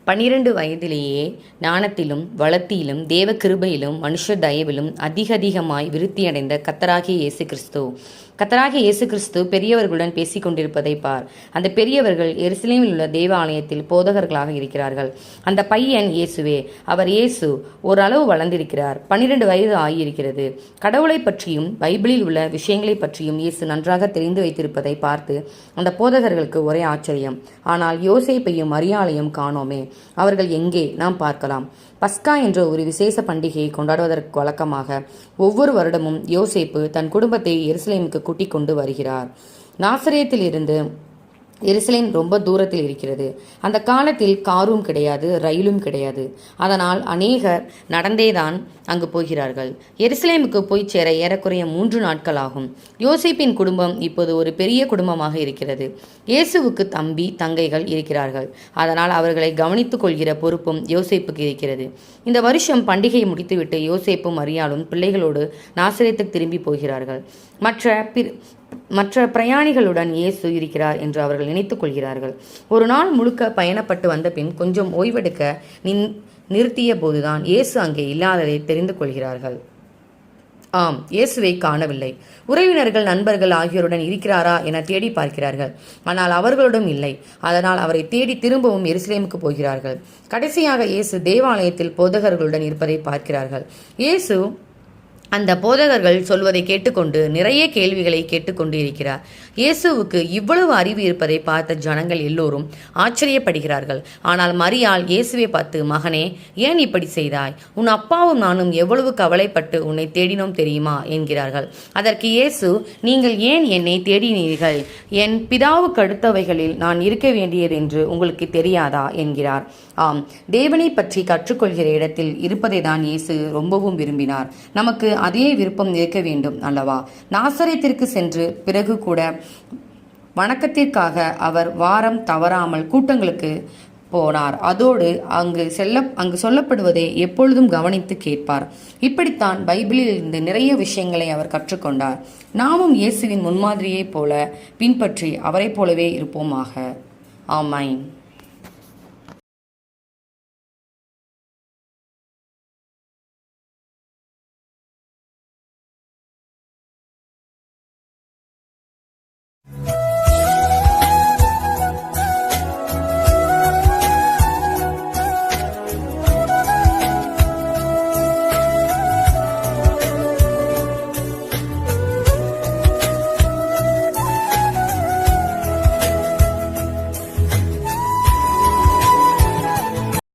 12 வயதிலேயே ஞானத்திலும் வளத்திலும் தேவ கிருபையிலும் மனுஷ தயவிலும் அதிகமாய் விருத்தியடைந்த கர்த்தராகிய இயேசு கிறிஸ்து பெரியவர்களுடன் பேசிக் கொண்டிருப்பதை பார். அந்த பெரியவர்கள் எருசலேமில் உள்ள தேவ ஆலயத்தில் போதகர்களாக இருக்கிறார்கள். அந்த பையன் இயேசுவே. அவர் இயேசு ஓரளவு வளர்ந்திருக்கிறார். 12 வயது ஆகியிருக்கிறது. கடவுளை பற்றியும் பைபிளில் உள்ள விஷயங்களை பற்றியும் இயேசு நன்றாக தெரிந்து வைத்திருப்பதை பார்த்து அந்த போதகர்களுக்கு ஒரே ஆச்சரியம். ஆனால் யோசேப்பையும் மரியாளையும் காணோமே, அவர்கள் எங்கே? நாம் பார்க்கலாம். பஸ்கா என்ற ஒரு விசேஷ பண்டிகையை கொண்டாடுவதற்கு வழக்கமாக ஒவ்வொரு வருடமும் யோசேப்பு தன் குடும்பத்தை எருசலேமுக்கு கூட்டிக் கொண்டு வருகிறார். நாசரேத்தில் இருந்து எருசலேம் ரொம்ப தூரத்தில் இருக்கிறது. அந்த காலத்தில் காரும் கிடையாது, ரயிலும் கிடையாது. அதனால் அநேகர் நடந்தேதான் அங்கு போகிறார்கள். எருசலேமுக்கு போய் சேர ஏறக்குறைய 3 நாட்கள் ஆகும். யோசேப்பின் குடும்பம் இப்போது ஒரு பெரிய குடும்பமாக இருக்கிறது. இயேசுவுக்கு தம்பி தங்கைகள் இருக்கிறார்கள். அதனால் அவர்களை கவனித்துக் கொள்கிற பொறுப்பும் யோசேப்புக்கு இருக்கிறது. இந்த வருஷம் பண்டிகையை முடித்துவிட்டு யோசேப்பும் மரியாளும் பிள்ளைகளோடு நாசரேத்துக்கு திரும்பி போகிறார்கள். மற்ற பிரயாணிகளுடன் இயேசு இருக்கிறார் என்று அவர்கள் நினைத்துக் கொள்கிறார்கள். ஒரு நாள் முழுக்க பயணப்பட்டு வந்த பின் கொஞ்சம் ஓய்வெடுக்க நிறுத்திய போதுதான் இயேசு அங்கே இல்லாததை தெரிந்து கொள்கிறார்கள். ஆம், இயேசுவை காணவில்லை. உறவினர்கள் நண்பர்கள் ஆகியோருடன் இருக்கிறாரா என தேடி பார்க்கிறார்கள். ஆனால் அவர்களுடன் இல்லை. அதனால் அவரை தேடி திரும்பவும் எருசலேமுக்கு போகிறார்கள். கடைசியாக இயேசு தேவாலயத்தில் போதகர்களுடன் இருப்பதை பார்க்கிறார்கள். இயேசு அந்த போதகர்கள் சொல்வதை கேட்டுக்கொண்டு நிறைய கேள்விகளை கேட்டுக்கொண்டு இருக்கிறார். இயேசுவுக்கு இவ்வளவு அறிவு இருப்பதை பார்த்த ஜனங்கள் எல்லோரும் ஆச்சரியப்படுகிறார்கள். ஆனால் மரியாள் இயேசுவை பார்த்து, மகனே, ஏன் இப்படி செய்தாய்? உன் அப்பாவும் நானும் எவ்வளவு கவலைப்பட்டு உன்னை தேடினோம் தெரியுமா என்கிறார்கள். அதற்கு இயேசு, நீங்கள் ஏன் என்னை தேடினீர்கள்? என் பிதாவுக்கு அடுத்தவைகளில் நான் இருக்க வேண்டியது என்று உங்களுக்கு தெரியாதா என்கிறார். ஆம், தேவனை பற்றி கற்றுக்கொள்கிற இடத்தில் இருப்பதை தான் இயேசு ரொம்பவும் விரும்பினார். நமக்கு அதே விருப்பம் இருக்க வேண்டும் அல்லவா? நாசரேத்திற்கு சென்று பிறகு கூட வணக்கத்திற்காக அவர் வாரம் தவறாமல் கூட்டங்களுக்கு போனார். அதோடு அங்கு சொல்லப்படுவதை எப்பொழுதும் கவனித்து கேட்பார். இப்படித்தான் பைபிளில் இருந்து நிறைய விஷயங்களை அவர் கற்றுக்கொண்டார். நாமும் இயேசுவின் முன்மாதிரியைப் போல பின்பற்றி அவரை போலவே இருப்போமாக. ஆமென்.